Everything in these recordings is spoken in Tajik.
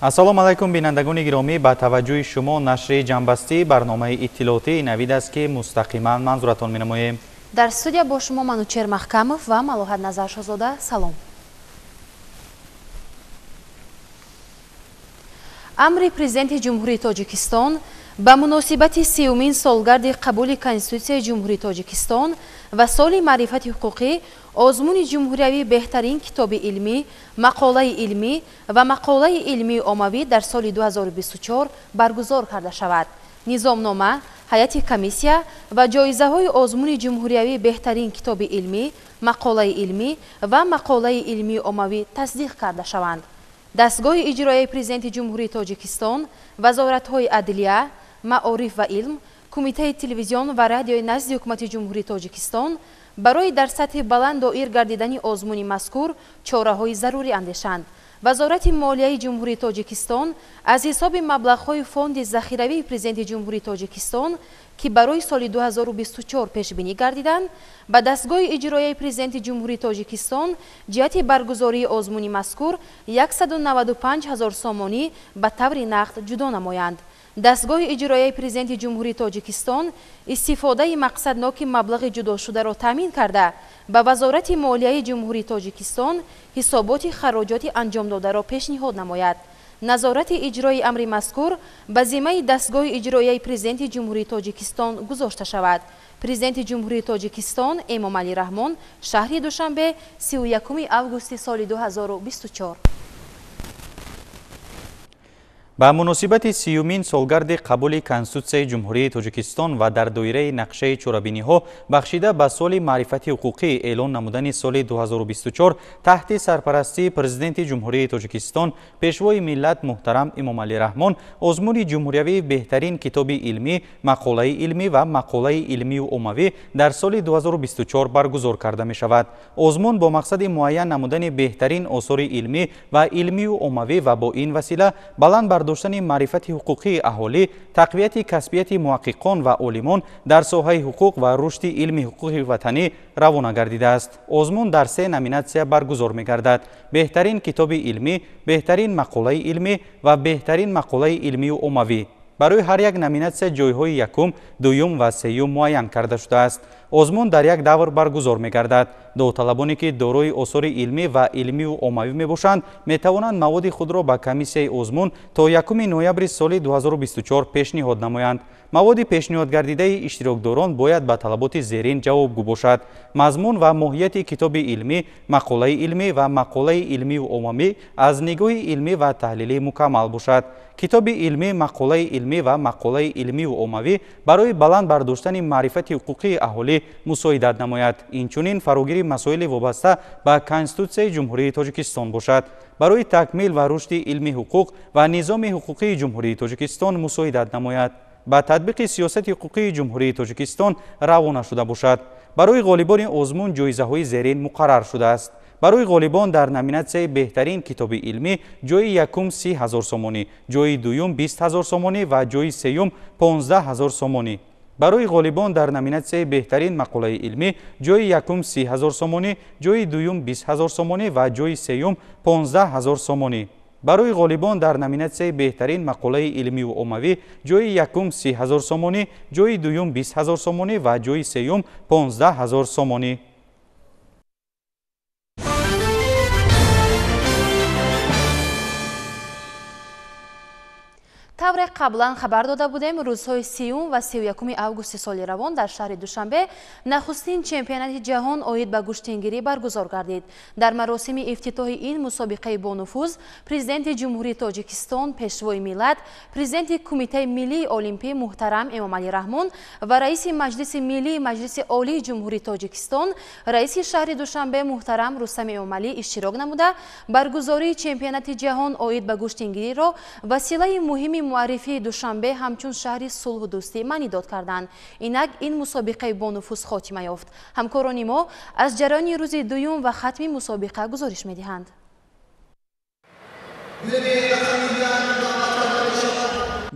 ассалому алайкум бинандагони гиромӣ, ба таваҷҷӯҳи шумо нашри ҷанбастии барномаи иттилоотии навид аст ки мустақиман манзуратон менамоем. дар студия бо шумо Манучер Маҳкамов ва Малоҳат Назаршозода. Салом. амри президенти ҷумҳурии Тоҷикистон ба муносибати 30-умин солгарди қабули Конститутсияи ҷумҳурии Тоҷикистон ва соли маърифати ҳуқуқӣ озмуни ҷумҳуриявӣ беҳтарин китоби илмӣ, мақолаи илмӣ ва мақолаи илмии оммавӣ дар соли 2024 баргузор карда шавад. низомнома, ҳайати комиссия ва ҷоизаҳои озмуни ҷумҳуриявӣ беҳтарин китоби илмӣ, мақолаи илмӣ ва мақолаи илмии оммавӣ тасдиқ карда шаванд. дастгоҳи иҷроияи президенти ҷумҳурии Тоҷикистон, вазоратҳои адлия, маориф ва илм, кумитаи телевизион ва радиои назди ҳукумати ҷумҳурии Тоҷикистон барои дар сатҳи баланд доир гардидани озмуни мазкур чораҳои зарурӣ андешанд. вазорати молияи ҷумҳурии Тоҷикистон аз ҳисоби маблағҳои фонди захиравии президенти ҷумҳурии Тоҷикистон ки барои соли 2024 пешбинӣ гардиданд, ба дастгоҳи иҷроияи президенти ҷумҳурии Тоҷикистон ҷиҳати баргузории озмуни мазкур 195 000 сомонӣ ба таври нақд ҷудо намоянд. дастгоҳи иҷроияи президенти ҷумҳурии Тоҷикистон истифодаи мақсадноки маблағи ҷудошударо таъмин карда, ба вазорати молияи ҷумҳурии Тоҷикистон ҳисоботи хароҷоти анҷомдодаро пешниҳод намояд. назорати иҷрои амри мазкур ба зиммаи дастгоҳи иҷроияи президенти ҷумҳурии Тоҷикистон гузошта шавад. президенти ҷумҳурии Тоҷикистон Эмомалӣ Раҳмон шаҳри Душанбе 31 августи соли 2024. ба муносибати 30-умин солгарди қабули Конститутсияи ҷумҳурии Тоҷикистон ва дар доираи нақшаи чорабиниҳо бахшида ба соли маърифати ҳуқуқӣ эълон намудани соли 2024 таҳти сарпарастии президенти ҷумҳурии Тоҷикистон пешвои миллат муҳтарам Эмомалӣ Раҳмон озмуни ҷумҳуриявӣ беҳтарин китоби илмӣ, мақолаи илмӣ ва мақолаи илмию оммавӣ дар соли 2024 баргузор карда мешавад. озмун бо мақсади муайян намудани беҳтарин осори илмӣ ва илмию оммавӣ ва бо ин васила баланд бардоштани маърифати ҳуқуқии аҳолӣ, тақвияти касбияти муҳаққиқон ва олимон дар соҳаи ҳуқуқ ва рушди илми ҳуқуқи ватанӣ равона гардидааст. озмун дар 3 номинатсия баргузор мегардад: беҳтарин китоби илмӣ, беҳтарин мақолаи илмӣ ва беҳтарин мақолаи илмию оммавӣ. барои ҳар як номинатсия ҷойҳои якум, дуюм ва сеюм муайян карда шудааст. озмун дар як давр баргузор мегардад. довталабоне ки дорои осори илмӣ ва илмию оммавӣ мебошанд, метавонанд маводи худро ба комиссияи озмун то 1 ноябри соли 2024 пешниҳод намоянд. маводи пешниҳодгардидаи иштирокдорон бояд ба талаботи зерин ҷавобгӯ бошад. мазмун ва моҳияти китоби илмӣ, мақолаи илмӣ ва мақолаи илмию оммавӣ аз нигоҳи илмӣ ва таҳлилӣ мукаммал бошад. китоби илмӣ, мақолаи илмӣ ва мақолаи илмию оммавӣ барои баланд бардоштани маърифати ҳуқуқии аҳолӣ мусоидат намояд. инчунин фарогири масоили вобаста ба Конститутсияи ҷумҳурии Тоҷикистон бошад. барои такмил ва рушди илми ҳуқуқ ва низоми ҳуқуқии ҷумҳурии Тоҷикистон мусоидат намояд. ба татбиқи сиёсати ҳуқуқии ҷумҳурии Тоҷикистон равона шуда бошад. барои ғолибони озмун ҷоизаҳои зерин муқаррар шудааст. барои ғолибон дар номинатсияи беҳтарин китоби илмӣ ҷойи якум 30 000 сомонӣ, ҷойи дуюм 20 000 сомонӣ ва ҷойи сеюм 15 000 сомонӣ. барои ғолибон дар номинатсияи беҳтарин мақолаи илмӣ ҷойи якум 30 000 сомонӣ, ҷойи дуюм 20 000 сомонӣ ва ҷойи сеюм 15 000 сомонӣ. барои ғолибон дар номинатсияи беҳтарин мақолаи илмию оммавӣ ҷойи якум 30 000 сомонӣ, ҷойи дуюм 20 000 сомонӣ ва ҷойи сеюм 15 000 сомонӣ. тавре қаблан хабар дода будем, рӯзҳои 30 ва 31 августи соли равон дар шаҳри Душанбе нахустин чемпионати ҷаҳон оид ба гӯштингирӣ баргузор гардид. дар маросими ифтитоҳи ин мусобиқаи бонуфуз президенти ҷумҳурии Тоҷикистон, пешвои миллат, президенти кумитаи миллии олимпӣ муҳтарам Эмомалӣ Раҳмон ва раиси маҷлиси миллии маҷлиси олии ҷумҳурии Тоҷикистон, раиси шаҳри Душанбе муҳтарам Рустами Эмомалӣ иштирок намуда баргузории чемпионати ҷаҳон оид ба гӯштингириро василаи муҳими муаррифии Душанбе ҳамчун шаҳри сулҳу дӯстӣ маънидод карданд. инак ин мусобиқаи бонуфуз хотима ёфт. ҳамкорони мо аз ҷараёни рӯзи дуюм ва хатми мусобиқа гузориш медиҳанд.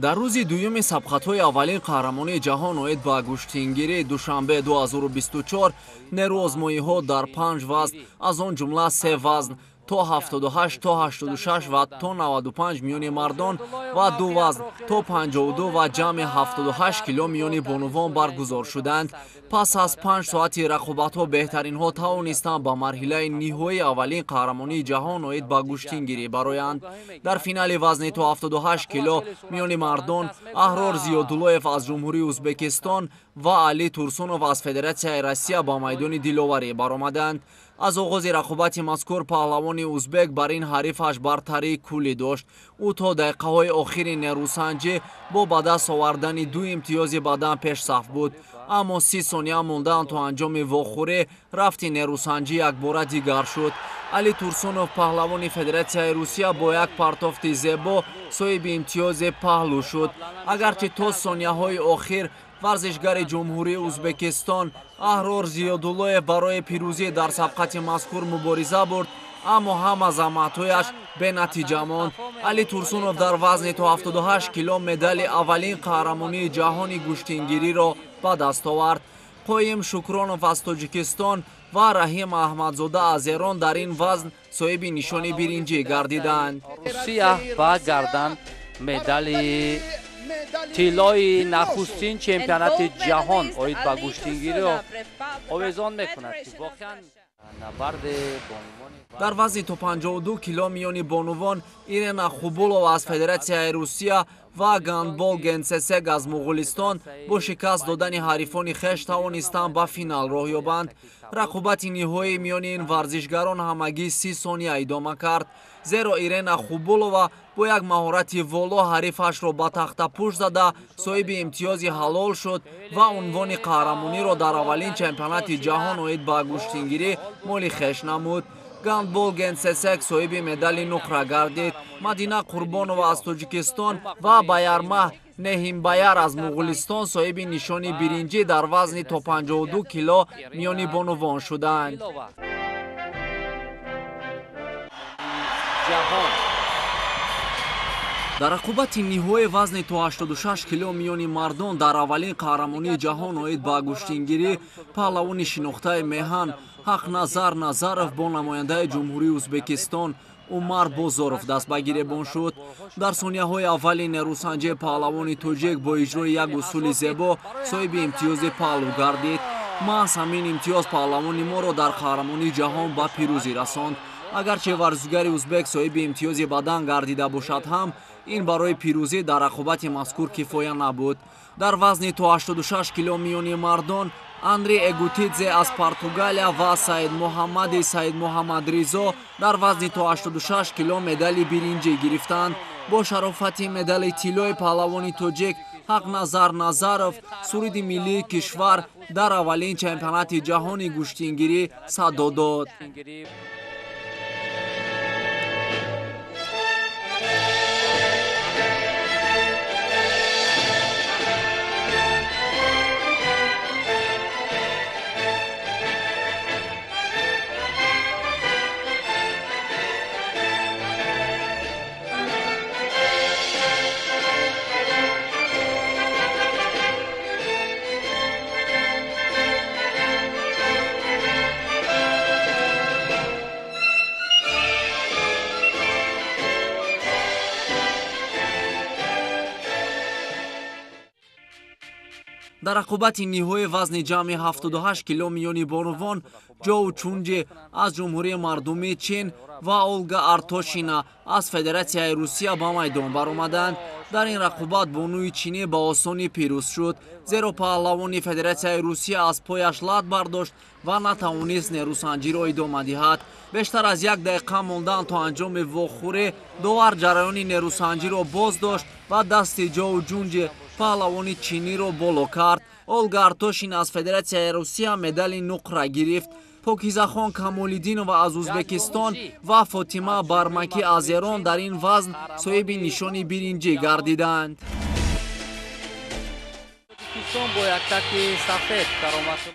дар рӯзи дуюми сабқатҳои аввалин қаҳрамонии ҷаҳон оид ба гӯштингирии Душанбе 2024 нерӯ озмоиҳо дар 5 вазн аз он ҷумла 3 вазн то 78 то 86 ва то 95 миёни мардон ва ду вазн то 52 ва ҷамъи 78 кило миёни бонувон баргузор шуданд. пас аз 5 соати рақобатҳо беҳтаринҳо тавонистанд ба марҳилаи ниҳоии аввалин қаҳрамонии ҷаҳон оид ба гӯштингирӣ бароянд. дар финали вазни то 78 кило миёни мардон Аҳрор Зиёдуллоев аз ҷумҳурии Ӯзбекистон ва Али Турсунов аз Федератсияи Россия ба майдони диловарӣ баромаданд. аз оғози рақобати мазкур паҳлавони ӯзбек бар ин ҳарифаш бартарии куллӣ дошт. ӯ то дақиқаҳои охири нерӯсанҷӣ бо ба даст овардани 2 имтиёзи бадан пешсаф буд, аммо 30 сония мондан то анҷоми вохӯрӣ рафти нерӯсанҷӣ якбора дигар шуд. Али Турсунов паҳлавони Федератсияи Русия бо як партофти зебо соҳиби имтиёзи паҳлӯ шуд. агарчи то сонияҳои охир варзишгари ҷумҳурии Ӯзбекистон Аҳрор Зиёдуллоев барои пирӯзӣ дар сабқати мазкур мубориза бурд, аммо ҳама заҳматҳояш бенатиҷа монд. Али Турсунов дар вазни то 78 кило медали аввалин қаҳрамонии ҷаҳони гӯштингириро ба даст овард. Қоим Шукронов аз Тоҷикистон ва Раҳим Аҳмадзода аз Эрон дар ин вазн соҳиби нишони биринҷӣ гардиданд. Русия ба гардан медали тиллои нахустин чемпионати ҷаҳон оид ба гӯштингириро овезон мекунад. дар вазни то 52 кило миёни бонувон Ирена Хубулова аз Федератсияи Русия ва Гандбол Генсесег аз Муғулистон бо шикаст додани ҳарифони хеш тавонистанд ба финал роҳ ёбанд. рақобати ниҳоӣ миёни ин варзишгарон ҳамагӣ 30 сония идома кард, зеро Ирена Хубулова бо як маҳорати воло ҳарифашро ба тахтапӯш зада соҳиби имтиёзи ҳалол шуд ва унвони қаҳрамониро дар аввалин чемпионати ҷаҳон оид ба гӯштингирӣ моли хеш намуд. Гандбол Генсесек соҳиби медали нуқра гардид. Мадина Қурбонова аз Тоҷикистон ва Баярмаҳ Неҳимбаяр аз Муғулистон соҳиби нишони биринҷӣ дар вазни то 52 кило миёни бонувон шуданд. дар рақобати ниҳои вазни то 86 кило миёни мардон дар аввалин қаҳрамонии ҷаҳон оид ба гӯштингирӣ паҳлавони шинохтаи меҳан Ҳақназар Назаров бо намояндаи ҷумҳурии Ӯзбекистон Умар Бозоров даст ба гиребон шуд. дар сонияҳои аввали нерӯсанҷӣ паҳлавони тоҷик бо иҷрои як усули зебо соҳиби имтиёзи паҳлӯ гардид. маҳз ҳамин имтиёз паҳлавони моро дар қаҳрамонии ҷаҳон ба пирӯзӣ расонд. агарчи варзишгари ӯзбек соҳиби имтиёзи бадан гардида бошад ҳам ин барои пирӯзӣ дар рақобати мазкур кифоя набуд. дар вазни то 86 кило миёни мардон Андри Эгутидзе аз Португалия ва Саид Муҳаммадризо дар вазни то 86 кило медали биринҷӣ гирифтанд. бо шарофати медали тиллои паҳлавони тоҷик Ҳақназар Назаров суруди миллии кишвар дар аввалин чемпионати ҷаҳони гӯштингирӣ садо дод. дар рақобати ниҳои вазни ҷамъи 78 кило миёни бонувон Ҷоу Чунҷи аз ҷумҳурии мардумии Чин ва Олга Артошина аз Федератсияи Русия ба майдон баромаданд. дар ин рақобат бонуи чинӣ ба осонӣ пирӯз шуд, зеро паҳлавони Федератсияи Русия аз пояш лат бардошт ва натавонист нерӯсанҷиро идома диҳад. бештар аз як дақиқа мондан то анҷоми вохӯрӣ довар ҷараёни нерӯсанҷиро боз дошт ва дасти Ҷоу Чунҷи паҳлавони чиниро боло кард. Олга Артошина аз Федератсияи Русия медали нуқра гирифт. Покизахон Камолиддинова аз Ӯзбекистон ва Фотима Бармакӣ аз Эрон дар ин вазн соҳиби нишони биринҷӣ гардиданд.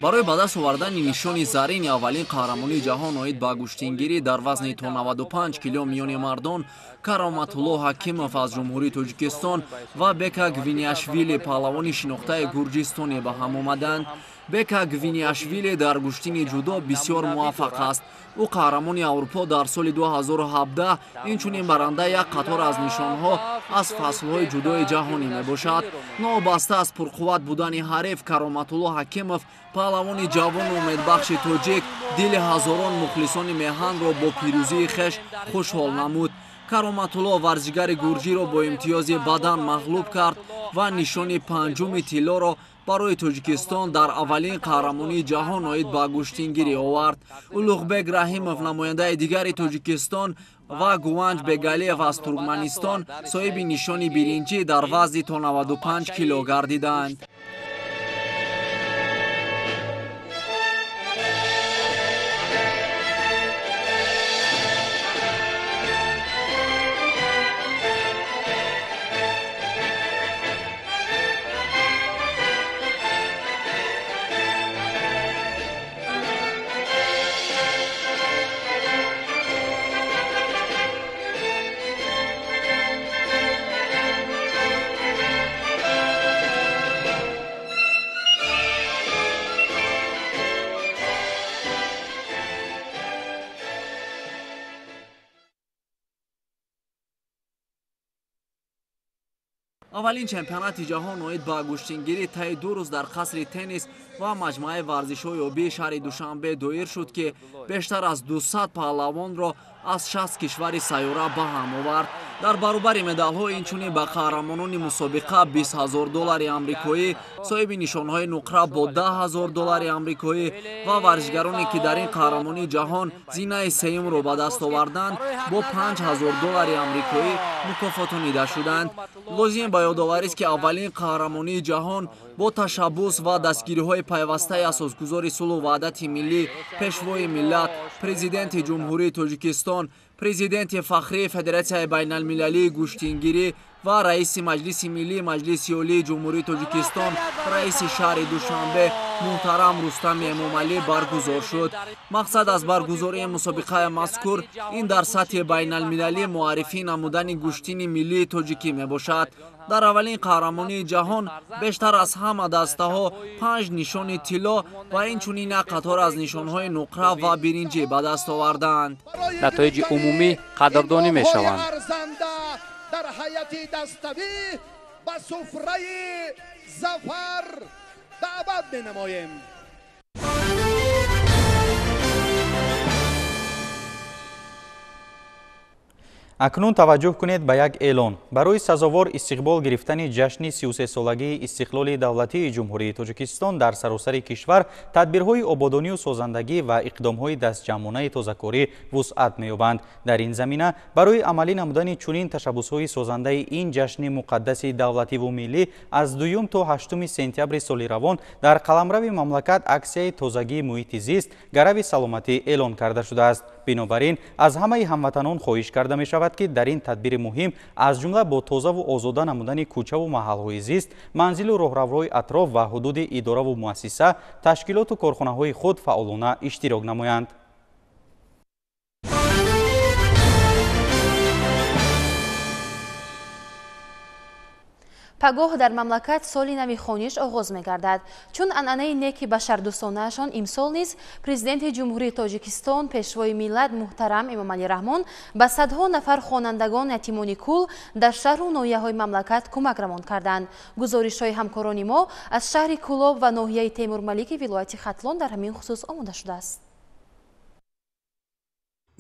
барои ба даст овардани нишони зарини аввалин қаҳрамонии ҷаҳон оид ба гӯштингирӣ дар вазни то 95 кило миёни мардон Кароматулло Ҳакимов аз ҷумҳурии Тоҷикистон ва Бека Гвиняшвили паҳлавони шинохтаи Гурҷистоне ба ҳам омаданд. бека гвиниашвили дар гӯштини ҷудо бисёр муваффақ аст. ӯ қаҳрамони аврупо дар соли 2017 инчунин барандаи як қатор аз нишонҳо аз фаслҳои ҷудои ҷаҳонӣ мебошад. новобаста аз пурқувват будани ҳариф Кароматулло Ҳакимов, паҳлавони ҷавону умедбахши тоҷик, дили ҳазорон мухлисони меҳанро бо пирӯзии хеш хушҳол намуд. Кароматулло варзишгари гурҷиро бо имтиёзи бадан мағлуб кард ва нишони панҷуми тиллоро барои Тоҷикистон дар аввалин қаҳрамонии ҷаҳон оид ба гӯштингирӣ овард. Улуғбек Раҳимов, намояндаи дигари Тоҷикистон, ва Гуванҷ Бегалиев аз Туркманистон соҳиби нишони биринҷӣ дар вазни то 95 кило гардиданд. аввалин чемпионати ҷаҳон оид ба гӯштингирӣ таи 2 рӯз дар қасри теннис ва маҷмӯаи варзишҳои обии шаҳри Душанбе доир шуд, ки бештар аз 200 паҳлавонро аз 60 кишвари сайёра ба ҳам овард. дар баробари медалҳо инчунин ба қаҳрамонони мусобиқа $20,000 амрикоӣ, соҳиби нишонҳои нуқра бо $10,000 амрикоӣ ва варзишгароне ки дар ин қаҳрамонии ҷаҳон зинаи сеюмро ба даст оварданд, бо $5,000 амрикоӣ мукофотонида шуданд. лозим ба ёдоварист, ки аввалин қаҳрамонии ҷаҳон бо ташаббус ва дастгириҳои пайвастаи асосгузори сулҳу ваҳдати миллӣ, пешвои миллат, президенти ҷумҳурии Тоҷикистон, президенти фахрии Федератсияи байналмилалии гӯштингирӣ ва раиси Маҷлиси Миллии Маҷлиси Олии Ҷумҳурии Тоҷикистон, раиси шаҳри Душанбе муҳтарам Рустами Эмомалӣ баргузор шуд. мақсад аз баргузории мусобиқаи мазкур ин дар сатҳи байналмилалӣ муаррифӣ намудани гӯштини миллии тоҷикӣ мебошад. дар аввалин қаҳрамонии ҷаҳон бештар аз ҳама дастаҳо 5 нишони тилло ва инчунин як қатор аз нишонҳои нуқра ва биринҷӣ ба даст оварданд. натоиҷи умумӣ қадрдонӣ мешаванд. дар ҳайати даставӣ ба суфраи зафар даъват менамоем. акнун таваҷҷӯҳ кунед ба як эълон. барои сазовор истиқбол гирифтани ҷашни 33-солагии истиқлоли давлатии ҷумҳурии Тоҷикистон дар саросари кишвар тадбирҳои ободонию созандагӣ ва иқдомҳои дастҷамъонаи тозакорӣ вусъат меёбанд. дар ин замина барои амалӣ намудани чунин ташаббусҳои созандаи ин ҷашни муқаддаси давлативу миллӣ аз 2 то 8 сентябри соли равон дар қаламрави мамлакат аксияи тозагии муҳити зист гарави саломатӣ эълон карда шудааст. бинобар ин аз ҳамаи ҳамватанон хоҳиш карда мешавад, ки дар ин тадбири муҳим аз ҷумла бо тозаву озода намудани кӯчаву маҳалҳои зист, манзилу роҳраврои атроф ва ҳудуди идораву муассиса, ташкилоту корхонаҳои худ фаъолона иштирок намоянд. пагоҳ дар мамлакат соли нави хониш оғоз мегардад. чун анъанаи неки башардӯстонаашон имсол низ президенти ҷумҳурии Тоҷикистон, пешвои миллат муҳтарам Эмомалӣ Раҳмон ба садҳо нафар хонандагон ятимони кул дар шаҳру ноҳияҳои мамлакат кӯмак равон карданд. гузоришҳои ҳамкорони мо аз шаҳри Кӯлоб ва ноҳияи Темурмалики вилояти Хатлон дар ҳамин хусус омода шудааст.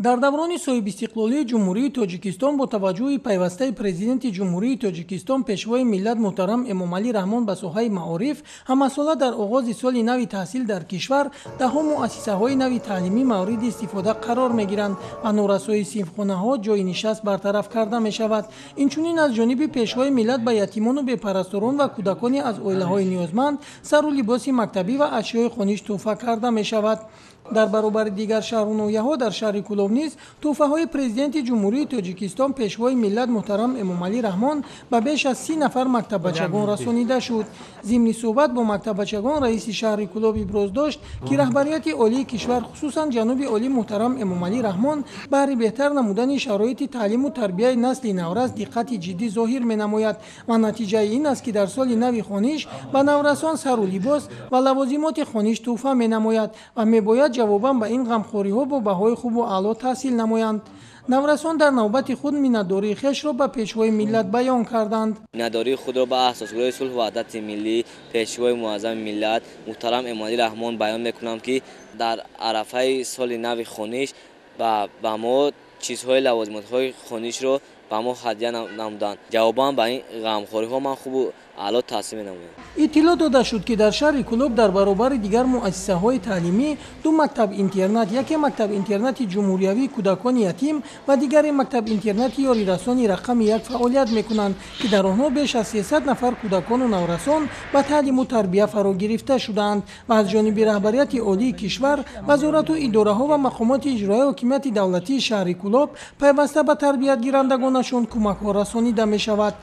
дар даврони соҳибистиқлолии ҷумҳурии Тоҷикистон бо таваҷҷӯҳи пайвастаи президенти ҷумҳурии Тоҷикистон, пешвои миллат муҳтарам Эмомалӣ Раҳмон ба соҳаи маориф, ҳамасола дар оғози соли нави таҳсил дар кишвар даҳо муассисаҳои нави таълимӣ мавриди истифода қарор мегиранд ва норасои синфхонаҳо ҷойи нишаст бартараф карда мешавад. инчунин аз ҷониби пешвои миллат ба ятимону бепарасторон ва кӯдакони аз оилаҳои ниёзманд сару либоси мактабӣ ва ашёи хониш тӯҳфа карда мешавад. дар баробари дигар шаҳрноҳияҳо дар шаҳри Кӯлов низ тӯҳфаҳои президенти ҷумҳурии Тоҷикистон пешвои миллат муҳтарам Эмомалӣ Раҳмон ба беш аз 30 нафар мактаббачагон расонида шуд. Зимни суҳбат бо мактаббачагон раиси шаҳри Кӯлов иброз дошт, ки раҳбарияти олии кишвар хусусан ҷаноби олӣ муҳтарам Эмомалӣ Раҳмон баҳри беҳтар намудани шароити таълиму тарбияи насли наврас диққати ҷиддӣ зоҳир менамояд ва натиҷаи ин аст, ки дар соли нави хониш ба наврасон сару либос ва лавозимоти хониш тӯҳфа менамояд ва мебояд ҷавобан ба ин ғамхориҳо бо баҳои хубу аъло таҳсил намоянд. наврасон дар навбати худ миннатдории хешро ба пешвои миллат баён карданд. миннатдории худро ба асосгурӯҳи сулҳ ва ваҳдати миллӣ пешвои муаззами миллат муҳтарам Эмомалӣ Раҳмон баён мекунам, ки дар арафаи соли нави хониш ба мо чизҳои лавозимотҳои хонишро ба мо ҳадия намуданд. ҷавобан ба ин ғамхориҳо ман хубу аъло таҳсил менамоям. иттилоъ дода шуд, ки дар шаҳри Кӯлоб дар баробари дигар муассисаҳои таълимӣ ду мактаб-интернат, яке мактаб-интернати ҷумҳуриявии кӯдакони ятим ва дигаре мактаб-интернати ёрирасони рақами 1 фаъолият мекунанд, ки дар онҳо беш аз 300 нафар кӯдакону наврасон ба таълиму тарбия фаро гирифта шуданд ва аз ҷониби раҳбарияти олии кишвар, вазорату идораҳо ва мақомоти иҷроии ҳокимияти давлатии шаҳри Кӯлоб пайваста ба тарбиятгирандагонашон кӯмакҳо расонида мешавад.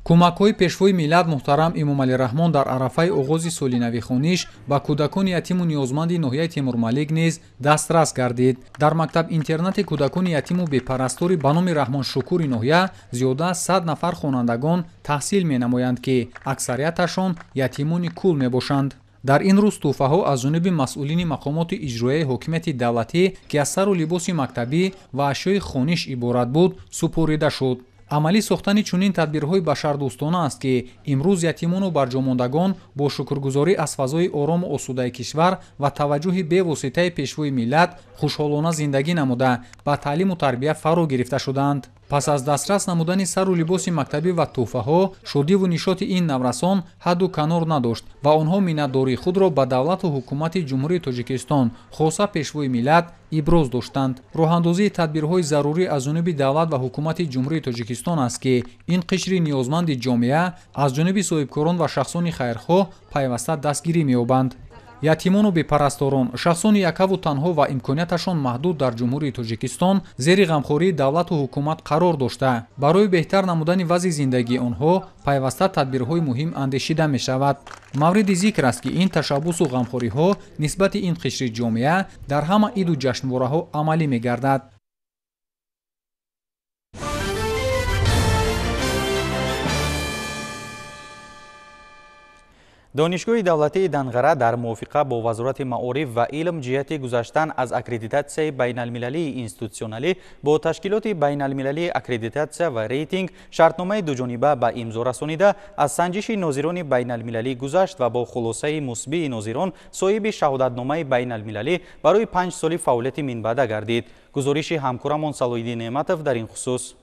кӯмакҳои пешвои миллат муҳтарам Эмомалӣ Раҳмон дар арафаи оғози соли нави хониш ба кӯдакони ятиму ниёзманди ноҳияи Темурмалик низ дастрас гардид. дар мактаб-интернати кӯдакони ятиму бепарастори ба номи Раҳмоншукури ноҳия зиёда аз 100 нафар хонандагон таҳсил менамоянд, ки аксарияташон ятимони кӯл мебошанд. дар ин рӯз тӯҳфаҳо аз ҷониби масъулини мақомоти иҷроияи ҳокимияти давлатӣ, ки аз сару либоси мактабӣ ва ашёи хониш иборат буд, супорида шуд. амалӣ сохтани чунин тадбирҳои башардӯстона аст, ки имрӯз ятимону барҷомондагон бо шукргузорӣ аз фазои орому осудаи кишвар ва таваҷҷӯҳи бевоситаи пешвои миллат хушҳолона зиндагӣ намуда ба таълиму тарбия фаро гирифта шуданд. пас аз дастрас намудани сару либоси мактабӣ ва тӯҳфаҳо, шодиву нишоти ин наврасон ҳадду канор надошт ва онҳо миннатдории худро ба давлату ҳукумати ҷумҳурии Тоҷикистон, хоса пешвои миллат иброз доштанд. роҳандозии тадбирҳои зарурӣ аз ҷониби давлат ва ҳукумати ҷумҳурии Тоҷикистон аст, ки ин қишри ниёзманди ҷомеа аз ҷониби соҳибкорон ва шахсони хайрхоҳ пайваста дастгирӣ меёбанд. ятимону бепарасторон, шахсони якаву танҳо ва имконияташон маҳдуд дар ҷумҳурии Тоҷикистон зери ғамхории давлату ҳукумат қарор дошта, барои беҳтар намудани вазъи зиндагии онҳо пайваста тадбирҳои муҳим андешида мешавад. мавриди зикр аст, ки ин ташаббусу ғамхориҳо нисбати ин қишри ҷомеа дар ҳама иду ҷашнвораҳо амалӣ мегардад. донишгоҳи давлатии Данғара дар мувофиқа бо вазорати маориф ва илм ҷиҳати гузаштан аз аккредитатсияи байналмилалии институтсионалӣ бо ташкилоти байналмилалии аккредитатсия ва рейтинг шартномаи дуҷониба ба имзо расонида аз санҷиши нозирони байналмилалӣ гузашт ва бо хулосаи мусбии нозирон соҳиби шаҳодатномаи байналмилалӣ барои 5 соли фаъолияти минбаъда гардид. гузориши ҳамкорамон Салоҳиддин Неъматов дар ин хусус.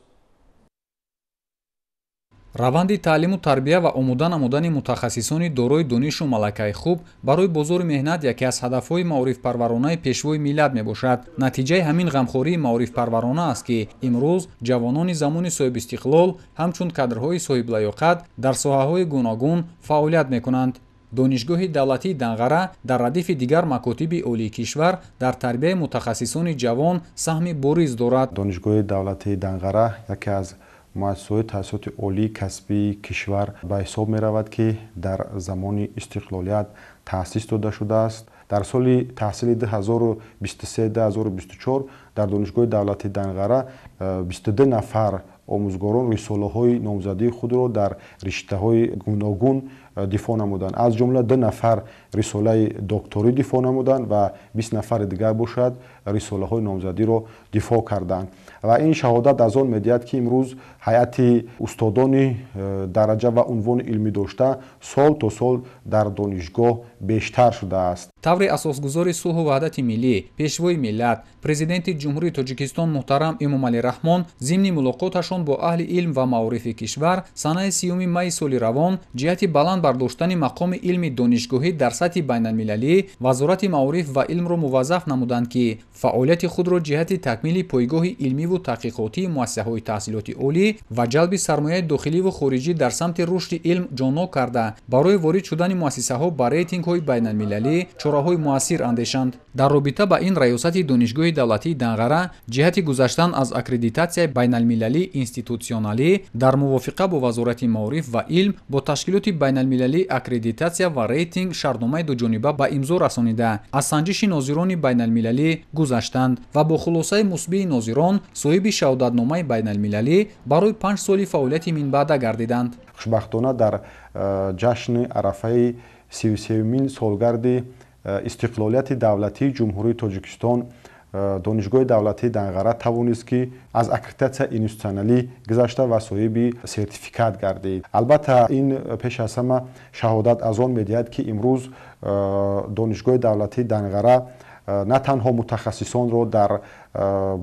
раванди таълиму тарбия ва омода намудани мутахассисони дорои донишу малакаи хуб барои бозори меҳнат яке аз ҳадафҳои маорифпарваронаи пешвои миллат мебошад. натиҷаи ҳамин ғамхории маорифпарварона аст, ки имрӯз ҷавонони замони соҳибистиқлол ҳамчун кадрҳои соҳиблаёқат дар соҳаҳои гуногун фаъолият мекунанд. донишгоҳи давлатии Данғара дар радифи дигар макотиби олии кишвар дар тарбияи мутахассисони ҷавон саҳми бориз дорад. донишгоҳи давлатии Данғара яке аз муассисаҳои таҳсилоти олии касбии кишвар ба ҳисоб меравад, ки дар замони истиқлолият таъсис дода шудааст. дар соли таҳсили 2023-2024 дар донишгоҳи давлатии Данғара 22 нафар омӯзгорон рисолаҳои номзадии худро дар риштаҳои гуногун дифоъ намуданд. аз ҷумла 2 нафар рисолаи докторӣ дифоъ намуданд ва 20 нафари дигар бошад рисолаҳои номзадиро дифоъ карданд. ва ин шаҳодат аз он медиҳад, ки имрӯз ҳайати устодони дараҷа ва унвони илмӣ дошта сол то сол дар донишгоҳ бештар шудааст. таври асосгузори сулҳу ваҳдати миллӣ, пешвои миллат, президенти ҷумҳурии Тоҷикистон муҳтарам Эмомалӣ Раҳмон зимни мулоқоташон бо аҳли илм ва маорифи кишвар санаи 3 майи соли равон ҷиҳати баланд бардоштани мақоми илми донишгоҳӣ дар сатҳи байналмилалӣ вазорати маориф ва илмро муваззаф намуданд ки фаъолияти худро ҷиҳати такмили пойгоҳи илмиву таҳқиқотии муассисаҳои таҳсилоти олӣ ва ҷалби сармояи дохиливу хориҷӣ дар самти рушди илм ҷонок карда барои ворид шудани муассисаҳо ба рейтингҳои байналмилалӣ чораҳои муассир андешанд. дар робита ба ин раёсати донишгоҳи давлатии Данғара ҷиҳати гузаштан аз аккредитатсияи байналмилалӣ институтсионалӣ дар мувофиқа бо вазорати маориф ва илм бо ташкилоти байналмилалӣ аккредитатсия ва рейтинг шартномаи дуҷониба ба имзо расонида аз санҷиши нозирони байналмилалӣ гузаштанд ва бо хулосаи мусбии нозирон соҳиби шаҳодатномаи байналмилалӣ барои 5 соли фаъолияти минбаъда гардиданд. хушбахтона дар ҷашни арафаи 33-мин солгарди истиқлолияти давлатии ҷумҳурии Тоҷикистон донишгоҳи давлатии Данғара тавонист ки аз аккредитатсия институтсионалӣ гузашта ва соҳиби сертификат гардид. албатта ин пеш аз ҳама шаҳодат аз он медиҳад ки имрӯз донишгоҳи давлатии Данғара на танҳо мутахассисонро дар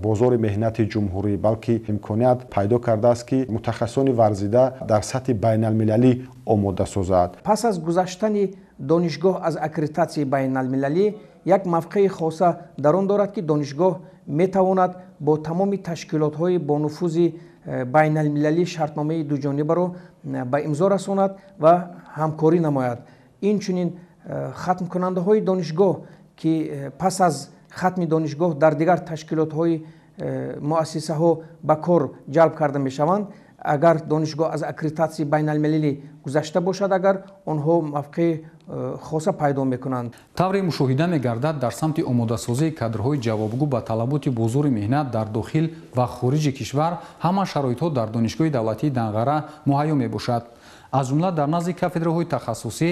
бозори меҳнати ҷумҳурӣ балки имконият пайдо кардааст ки мутахассисони варзида дар сатҳи байналмилалӣ омода созад. пас аз гузаштани донишгоҳ аз аккредитатсияи байналмилалӣ як мавқеи хоса дар он дорад ки донишгоҳ метавонад бо тамоми ташкилотҳои бо нуфузи байналмилалӣ шартномаи дуҷонибаро ба имзо расонад ва ҳамкорӣ намояд. инчунин хатмкунандаҳои донишгоҳ ки пас аз хатми донишгоҳ дар дигар ташкилотҳои муассисаҳо ба кор ҷалб карда мешаванд, агар донишгоҳ аз аккредитатсияи байналмилалӣ гузашта бошад, агар онҳо мавқеи хоса пайдо мекунанд. тавре мушоҳида мегардад дар самти омодасозии кадрҳои ҷавобгӯ ба талаботи бузурги меҳнат дар дохил ва хориҷи кишвар ҳама шароитҳо дар донишгоҳи давлатии Данғара муҳайё мебошад. аз ҷумла дар назди кафедраҳои тахассусӣ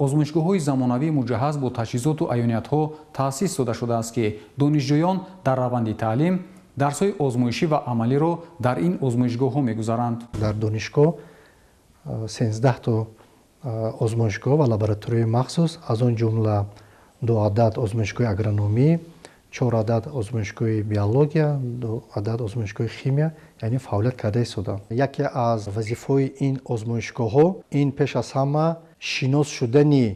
озмоишгоҳҳои замонавии муҷаҳҳаз бо таҷҳизоту айёниятҳо таъсис дода шудааст ки донишҷӯён дар раванди таълим дарсҳои озмоишӣ ва амалиро дар ин озмоишгоҳҳо мегузаранд. дар донишгоҳ 13 то озмоишгоҳ ва лабораторияи махсус, аз он ҷумла 2 адад озмоишгоҳи агрономӣ, 4 адад озмоишгоҳи биология, 2 адад озмоишгоҳи химия, яъне фаъолият карда истоданд. яке аз вазифаҳои ин озмоишгоҳҳо ин пеш аз ҳама шинос шудани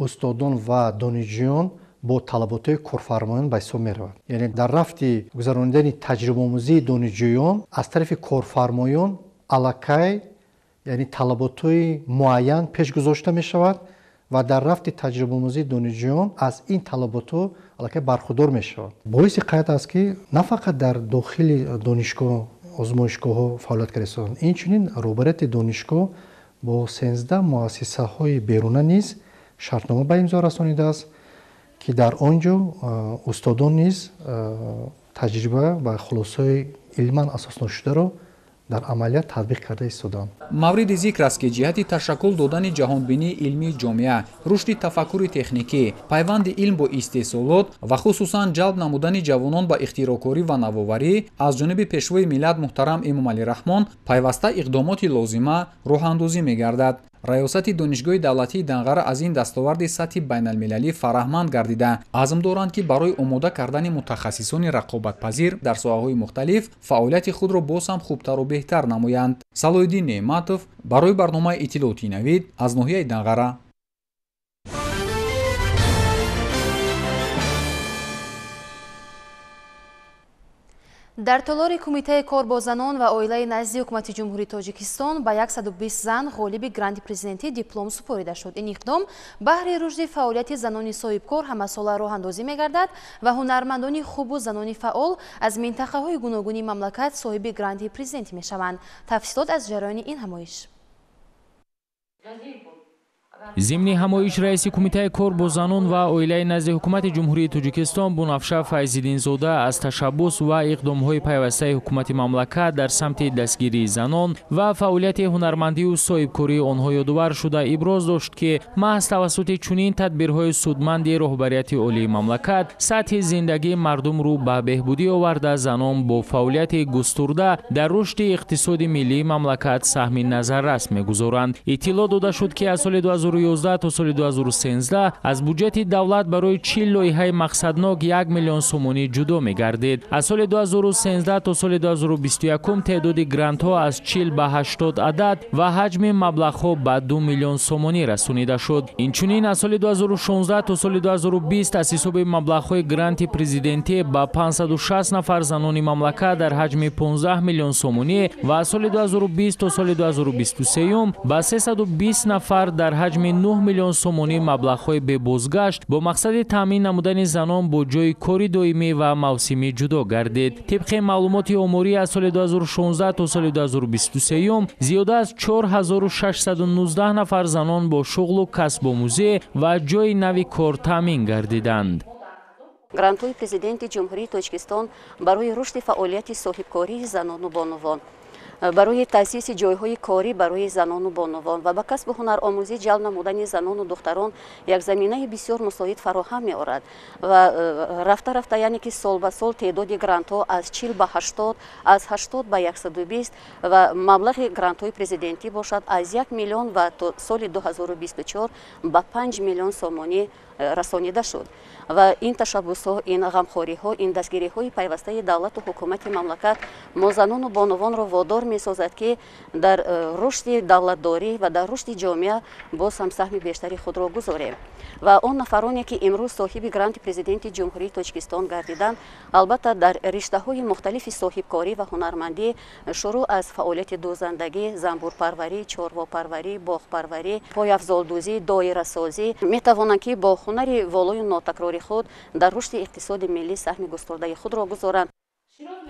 устодон ва донишҷӯён бо талаботҳои корфармоён ба ҳисоб меравад. яъне дар рафти гузарондани таҷрибаомӯзии донишҷӯён аз тарафи корфармоён аллакай яъне талаботҳои муайян пеш гузошта мешавад ва дар рафти таҷрибаомӯзии донишҷӯён аз ин талаботҳо аллакай бархудор мешавад. боиси қайд аст ки на фақат дар дохили донишгоҳ озмоишгоҳҳо фаъолият карда истоданд, инчунин роҳбарияти донишгоҳ бо 13 муассисаҳои беруна низ шартнома ба имзо расонидааст ки дар он ҷо устодон низ таҷриба ва хулосаҳои илман асосношударо дар амалият татбиқ карда истоданд. мавриди зикр аст ки ҷиҳати ташаккул додани ҷаҳонбинии илмии ҷомеа, рушди тафаккури техникӣ, пайванди илм бо истеҳсолот ва хусусан ҷалб намудани ҷавонон ба ихтироъкорӣ ва навоварӣ аз ҷониби пешвои миллат муҳтарам Эмомалӣ Раҳмон пайваста иқдомоти лозима роҳандозӣ мегардад. раёсати донишгоҳи давлатии Данғара аз ин дастоварди сатҳи байналмилалӣ фараҳманд гардида азм доранд ки барои омода кардани мутахассисони рақобатпазир дар соҳаҳои мухталиф фаъолияти худро боз ҳам хубтару беҳтар намоянд. Салоҳиддин Неъматов барои барномаи иттилоъоти Навид аз ноҳияи Данғара. дар толори кумитаи кор бо занон ва оилаи назди ҳукумати ҷумҳурии Тоҷикистон ба 120 зан ғолиби гранди президентӣ диплом супорида шуд. ин иқдом баҳри рушди фаъолияти занони соҳибкор ҳамасола роҳандозӣ мегардад ва ҳунармандони хубу занони фаъол аз минтақаҳои гуногуни мамлакат соҳиби гранди президентӣ мешаванд. тафсилот аз ҷараёни ин ҳамоиш. зимни ҳамоиш раиси кумитаи кор бо занон ва оилаи назди ҳукумати ҷумҳурии Тоҷикистон Бунафша Файзиддинзода аз ташаббус ва иқдомҳои пайвастаи ҳукумати мамлакат дар самти дастгирии занон ва фаъолияти ҳунармандию соҳибкории онҳо ёдовар шуда иброз дошт ки маҳз тавассути чунин тадбирҳои судманди роҳбарияти олии мамлакат сатҳи зиндагии мардумро ба беҳбудӣ оварда занон бо фаъолияти густурда дар рушди иқтисоди миллии мамлакат саҳми назаррас мегузоранд. иттилоъ дода шуд ки аз соли 2020 2011 تا سال 2013 از بودجت دولت برای 40 لایحه مقصدناک 1 میلیون سومونی جدا می‌گردید. از سال 2013 تا سال 2021 تعداد گرانت ها از 40 به 80 عدد و حجم مبلغ ها به 2 میلیون سومونی رسانیده شد. اینچنین از سال 2016 تا سال 2020 از حساب مبلغ های گرانت پرزیدنتی به 560 نفر زنان مملکت در حجم 15 میلیون سومونی و از سال 2020 تا سال 2023 به 320 نفر در حجم 9 میلیون سومونی مبلغ های به بازگشت با مقصد تامین نمودن زنان با جای کاری دائمی و موسمی جدا گردید. طبق معلومات اموری از سال 2016 تا سال 2023 زیاده از 4619 نفر زنان با شغل و کسب آموزی و جای نوی کار تامین گردیدند. گرانت‌های پرزیدنت جمهوری تاجیکستان برای رشد فعالیت صاحبکاری زنان و بانوان، برای تأسیس جایهای کاری برای زنان و بانوان و به کسب هنر آموزی جلب نمودن زنان و دختران یک زمینه بسیار مساعد فراهم می آورد و رفته رفته یعنی که سال به سال تعداد گرانت ها از 40 به 80 از 80 به 120 و مبلغ گرانت های پرزیدنتی باشد از 1 میلیون و تا سال 2024 به 5 میلیون سومانی رسانیده شد و این تشبس ها، این غمخواری ها، این دستگیری های پیوسته دولت و حکومت مملکت ما زنان و بانوان را وادار می سازد که در رشد دولتداری و در رشد جامعه باز هم سهم بیشتری خود را گذاریم و آن نفرانی که امروز صاحب گرانت پرزیدنت جمهوری تاجیکستان گردیدند البته در رشته های مختلف صاحبکاری و هنرمندی شروع از فعالیت دوزندگی، زنبور پروری، چاروا پروری، باغ پروری، پای افزال دوزی، دایره سازی می توانند که با هنر والای ناتکراری خود در رشد اقتصاد ملی سهم گسترده خود را گذارند.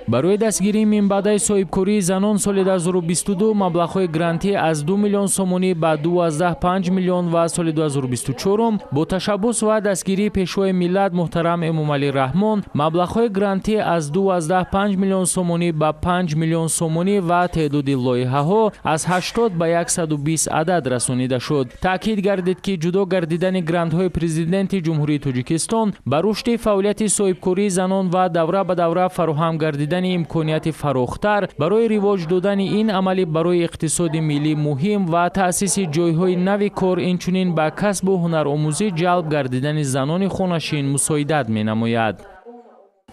برای دستگیری منبع صاحبکاری زنان سال 2022 مبلغ‌های گرانتی از 2 میلیون سومونی به 12.5 میلیون و سال 2024 با تشبس و دستگیری پیشوای ملت محترم امامعلی رحمان مبلغ‌های گرانتی از 12.5 میلیون سومونی به 5 میلیون سومونی و تعداد لایحه‌ها از 80 به 120 عدد رسانیده شد. تاکید گردید که جدا گردیدن گرانت‌های پرزیدنت جمهوری تاجیکستان بر رشد فعالیت صاحبکاری زنان و دوره به دوره فراهم گردیدن امکانیت فراختر برای رواج دادن این عملی برای اقتصاد ملی مهم و تأسیس جایهای نوی کار اینچنین به کسب و هنرآموزی جلب گردیدن زنان خانه‌نشین مساعدت می‌نماید.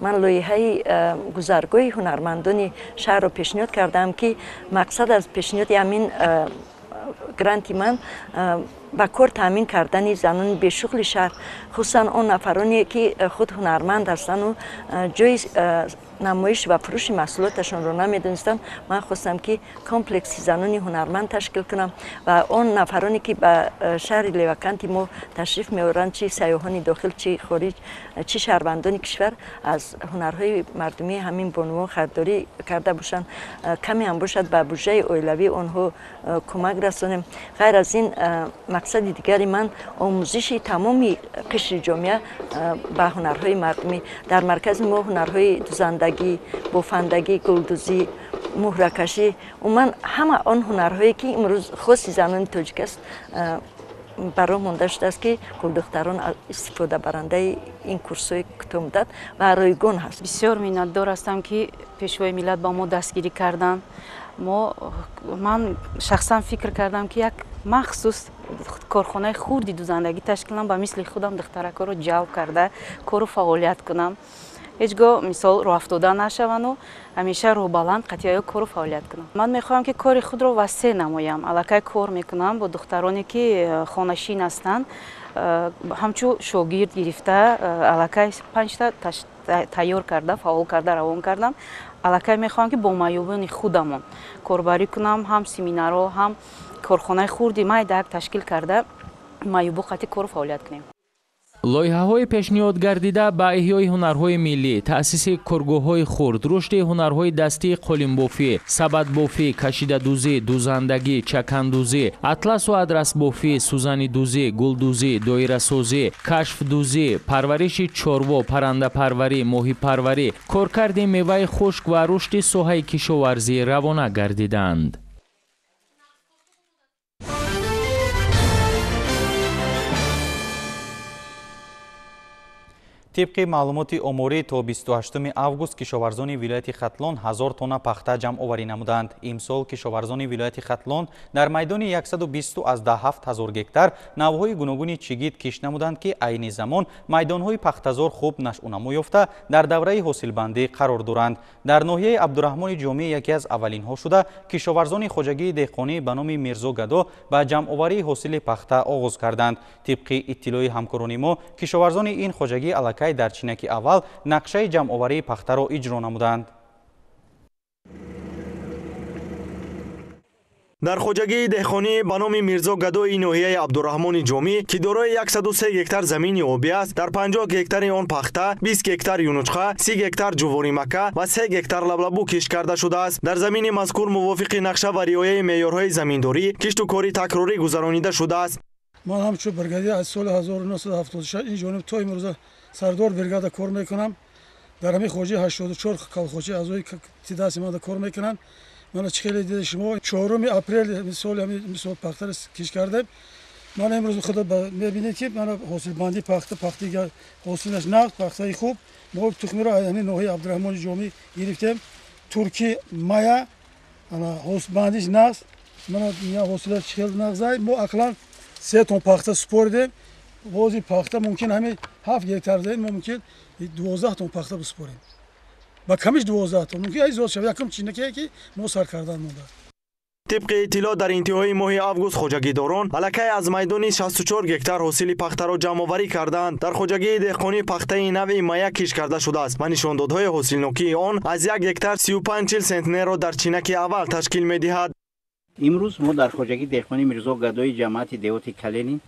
من لایحه گذرگاه هنرمندان شهر را پیشنهاد کردم که مقصد از پیشنهاد همین گرانتی من با کار تامین کردن زنان به شغل شهر، خصوصا آن نفرانی که خود هنرمند هستند و جای نمایش و فروش محصولاتشان را نمیدونستند. من خواستم که کمپلکس زنان هنرمند تشکیل کنم و آن نفرانی که به شهر لیوکنت ما تشریف می‌آورند، چه سیاحان داخل چه خارج چه شهروندان کشور، از هنرهای مردمی همین بانوان خریداری کرده باشند، کمی هم باشد به بودجه اولوی آنها کمک رسانیم. غیر از این مقصد دیگری من آموزش تمامی قشر جامعه به هنرهای مردمی. در مرکز ما هنرهای دوزندگی، بافندگی، گلدوزی، مهره‌کشی و من همه آن هنرهایی که امروز خاص زنان تاجیک است برای مانده شده است که دختران استفاده برنده این کورس‌های کوتاه مدت و رایگان هست. بسیار منتدار هستم که پیشوای ملت با ما دستگیری کردن. من شخصا فکر کردم که یک مخصوص کارخانه خوردی دوزندگی تشکیل کنم، با مثل خودم دخترکا رو جلب کرده کار و فعالیت کنم. هیچگاه مثال راه افتاده نشوند و همیشه رو بلند قطعی کار و فعالیت کنم. من میخوام که کار خود رو وسیع نمایم. الکی کار میکنم با دخترانی که خانه‌نشین هستند، همچون شاگرد گرفته الکی 5 تا تیار کرده، فعال کرده، روان کردم. الکی میخوام که با معیوبان خودمون کاربری کنم، هم سمینارها هم کارخانه خوردی ما یک تشکیل کرده معیوبو قطعی کار و فعالیت کنیم. لایحه‌های پیشنهاد گردیده به احیای هنرهای ملی، تأسیس کارگاه‌های خرد، رشد هنرهای دستی قالین‌بافی، سبدبافی، کشیده‌دوزی، دوزندگی، چکندوزی، اطلس و ادرس بافی، سوزنی‌دوزی، گلدوزی، دایره‌سازی، کشف‌دوزی، پرورش چاروا، پرنده پروری، ماهی پروری، کارکرد میوه خشک و رشد ساحه کشاورزی روانه گردیدند. طبق معلومات اموری تا 28 август کشاورزان ولایت ختلان 1000 تن پخته جمع آوری نمودند. امسال کشاورزان ولایت ختلان در میدان 120 از 17000 گکتار نوهای گوناگون چیگید کش نمودند که عین زمان میدانهای پخته‌زار خوب نشأ و نما یافته در دوره حاصلبندی قرار دارند. در ناحیه عبدالرحمن جامی یکی از اولین ها شده کشاورزان خوجگی دهقانی به نام میرزا گدو به جمع آوری حاصل پخته آغاز کردند. طبق اطلاع همکاران ما کشاورزان این خوجگی در چینکی اول نقشه جمع آوری پخته را اجرا نمودند. در خوجگی دهقانی به نام میرزا گدوی ناحیه عبدالرحمن جامی که دارای 103 گکتار زمین آبی است، در 50 گکتار آن پخته، 20 گکتار یونچخه، 30 گکتار جواری مکه و 3 گکتار لبلبو کش کرده شده است. در زمین مذکور موافق نقشه و رعایت معیارهای زمینداری کشت و کاری تکراری گذرانیده شده است. من همچون برگادیر از سال 1976 این جانب تا امروز سردار برگاده کار میکنم. در همین خوجی 84 کالخوجی از اوی تداس ما کار میکنن. من چخیلی دیده شما 4 اپریل سال پخته کش کردم. من امروز خدا میبینید که من حاصل بندی پخته حاصلش نقد پخته خوب ما تخمی را همین ناحیه عبدالرحمن جامی گرفتیم. ترکی مایا انا حاصل بندیش نقد من یا حاصل چخیل نقد ما اقلا 3 تن پخته سپردیم. وازی پخته ممکن همین 7 گکتار داریم ممکن 12 تن پخته بسپاریم. با کمش 12 تن ممکن ای زود شود یکم چینکی که ما سر کردن مونده. طبق اطلاع در انتهای ماه август خوجگیداران الکی از میدان 64 گکتار حاصل پخته را جمع آوری کردند. در خوجگی دهقانی پخته نوی مایا کش کرده شده است و نشاندادهای حاصلناکی آن از 1 گکتار 35 سنتنر را در چینک اول تشکیل می‌دهد. امروز ما در خوجگی دهقانی میرزا گدوی جماعت دیوت کلینی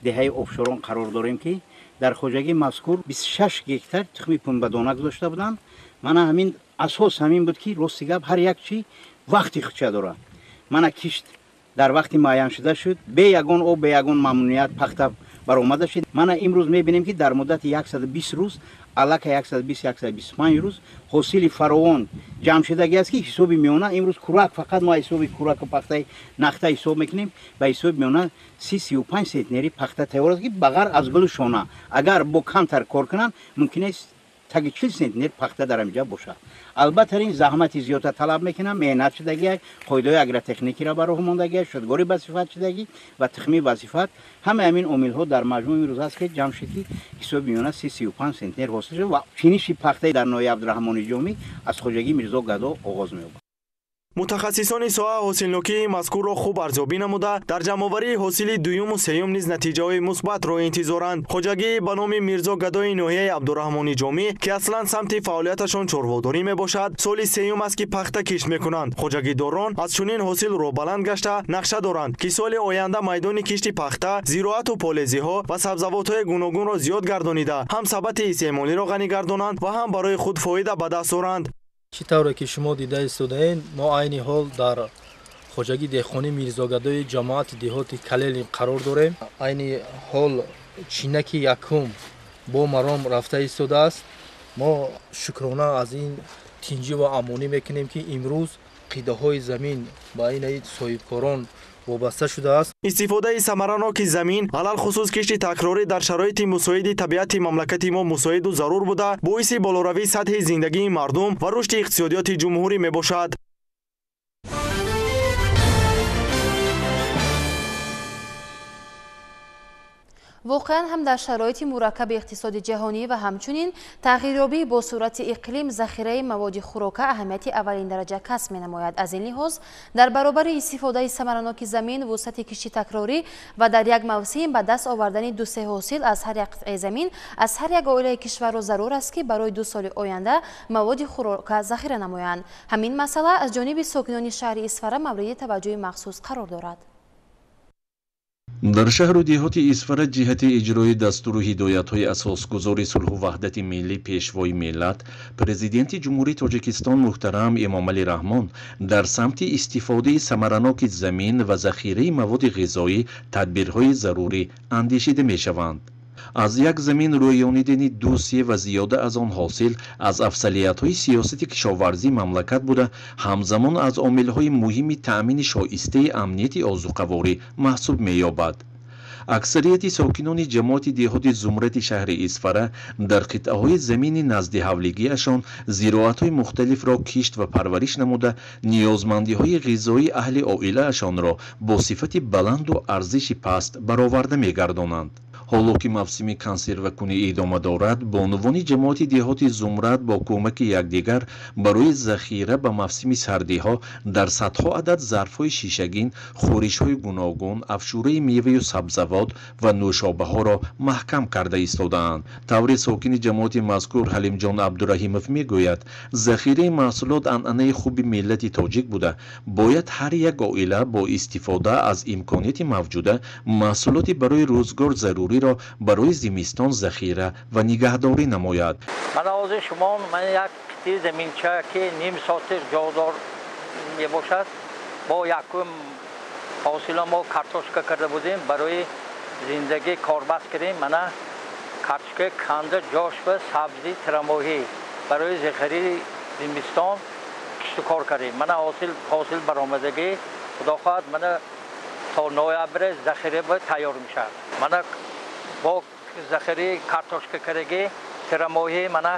دهه ابشاران قرار داریم که در خوجگی مذکور 26 گکتار تخمی پنبه گذاشته بودند. من همین اساس همین بود که راست گپ هر یک چی وقتی خچه داره. من کشت در وقتی معین شده شد به یگان او به یگان ممنوعیت پخته برآمده شد. من امروز میبینیم که در مدت 120 روز الک 120-125 روز حاصل فراوان جمع شدگی است که حسابی میونه. امروز کورک فقط ما حسابی کورک پخته نخته حساب میکنیم به حساب میونه 30-35 سنتنری پخته تیار است که بغیر از گل شانه اگر با کمتر کار کنن ممکن است تا 40 سنتنر پخته در اینجا باشه. البته این زحمت زیاد طلب میکنه، مهنت شدگی، قاعده اگرتکنیکی را برای ماندگی، شدگاری وظیفت شدگی و تخمی وظیفت همه همین عامل ها در مجموع روز است که جمع شدی حساب میونه 30-35 سنتنر حاصل شد و فینیش پخته در ناحیه عبدالرحمن جامی از خوجگی میرزا گدو آغاز می‌یابد. متخصصان ساحه حاصلناکی مذکور را خوب ارزیابی نموده در جمع‌آوری حاصل دوم و سوم نیز نتیجه‌های مثبت را انتظارند. خوجگی به نام میرزا گدوی ناحیه عبدالرحمن جامی که اصلا سمت فعالیتشان چرواداری میباشد سال سوم است که پخته کش میکنند. خوجگی داران از چنین حاصل را بلند گشته نقشه دارند که سال آینده میدان کشت پخته، زراعت و پالایزی ها و سبزوات‌های گوناگون را زیاد گردانیده هم ثبت استعمالی را غنی گردانند و هم برای خود فایده به دست آورند. چطوره که شما دیده ایستادین ما عین حال در خوجگی دهقانی میرزا گدوی جماعت دیهات کلیل قرار داریم. عین حال چینکی یکم با مرام رفته ایستاده است. ما شکرانه از این تینجی و امانی میکنیم که امروز قیده های زمین با این صاحبکاران وابسته شده است. استفاده ثمرناک زمین علل خصوص کشت تکراری در شرایط مساعد طبیعت مملکت ما مساعد و ضرور بوده باعث بالاروی سطح زندگی مردم و رشد اقتصادیات جمهوری می باشد. واقعا هم در شرایط مرکب اقتصاد جهانی و همچنین تغییریابی با صورت اقلیم ذخیره مواد خوراک اهمیت اولین درجه کسب می‌نماید. از این لحاظ در برابر استفاده ثمرناک زمین وسعت کشت تکراری و در یک موسم به دست آوردن 2-3 حاصل از هر یک قطعه زمین از هر یک عائله کشور را ضرور است که برای 2 سال آینده مواد خوراک ذخیره نمایند. همین مسئله از جانب ساکنان شهر اسفره مورد توجه مخصوص قرار دارد. در شهر و دیهات اسفره جهت اجرای دستور و هدایت‌های اساسگذار صلح و وحدت ملی پیشوای ملت پرزیدنت جمهوری تاجیکستان محترم امامعلی رحمان در سمت استفاده ثمرناک زمین و ذخیره مواد غذایی تدبیرهای ضروری اندیشیده می‌شوند. از یک زمین رویانیدن 2-3 و زیاده از آن حاصل از افضلیت‌های سیاست کشاورزی مملکت بوده همزمان از عامل‌های مهم تأمین شایسته امنیت آذوقه‌واری محسوب می‌یابد. аксарияти сокинони ҷамоати деҳоти зумрати шаҳри исфара дар қитъаҳои замини назди ҳавлигиашон зироатҳои мухталифро кишт ва парвариш намуда ниёзмандиҳои ғизоии аҳли оилаашонро бо сифати баланду арзиши паст бароварда мегардонанд. ҳоло ки мавсими консервакунӣ идома дорад, бонувони ҷамоати деҳоти зумрат бо кӯмаки якдигар барои захира ба мавсими сардиҳо дар садҳо адад зарфҳои шишагин, хӯришҳои гуногун, афшураи меваю сабзавот ва нӯшобаҳоро маҳкам карда истодаанд. таври сокини ҷамоати мазкур ҳалимҷон абдураҳимов мегӯяд, захираи маҳсулот анъанаи хуби миллати тоҷик буда, бояд ҳар як оила бо истифода аз имконияти мавҷуда маҳсулоти барои рӯзгор заруриро барои зимистон захира ва нигаҳдорӣ намояд. ман ҳозир шумо ман як қитъаи заминча ки ним соти ҷодор мебошад, бо якум ҳосила мо картошка карда будем барои зиндагӣ корбаст кардем. мана картошка канда ҷош ва сабзи тирамоҳӣ барои захираи зимистон киштукор кардем. мана ҳосил баромадагӣ худо хоҳад мана то ноябр захира тайёр мешавад. мана бо захираи картошка кардаги тирамоҳӣ мана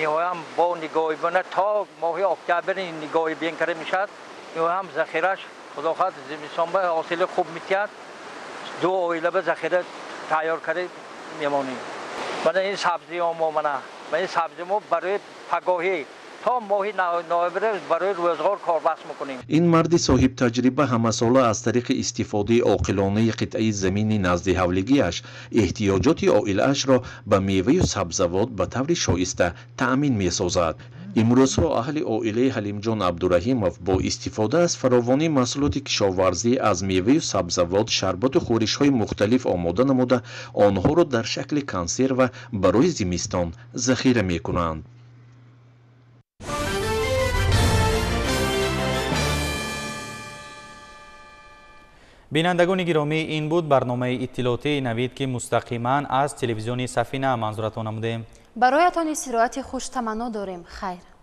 инҳоям бо нигоҳи бина то моҳи октябр нигоҳи бин карда мешавад. инҳоям захираш худо хоҳад зимистон ба ҳосили хуб метиҳад. ду оила ба захира тайёр карда мемонем. мана ин сабзиҳомо ин сабзиҳомо барои пагоҳӣ то моҳи ноябр барои рӯзгор корбаст мекунем. ин марди соҳибтаҷриба ҳамасола аз тариқи истифодаи оқилонаи қитъаи замини назди ҳавлигиаш эҳтиёҷоти оилаашро ба меваю сабзавот ба таври шоиста таъмин месозад. имрӯзҳо аҳли оилаи ҳалимҷон абдураҳимов бо истифода аз фаровонии маҳсулоти кишоварзӣ аз меваю сабзавот шарбату хӯришҳои мухталиф омода намуда онҳоро дар шакли консерва барои зимистон захира мекунанд. бинандагони гиромӣ, ин буд барномаи иттилоотии навид ки мустақиман аз телевизиони Сафина манзуратон намудем. бароятон истироҳати хуш таманно дорем. хайр.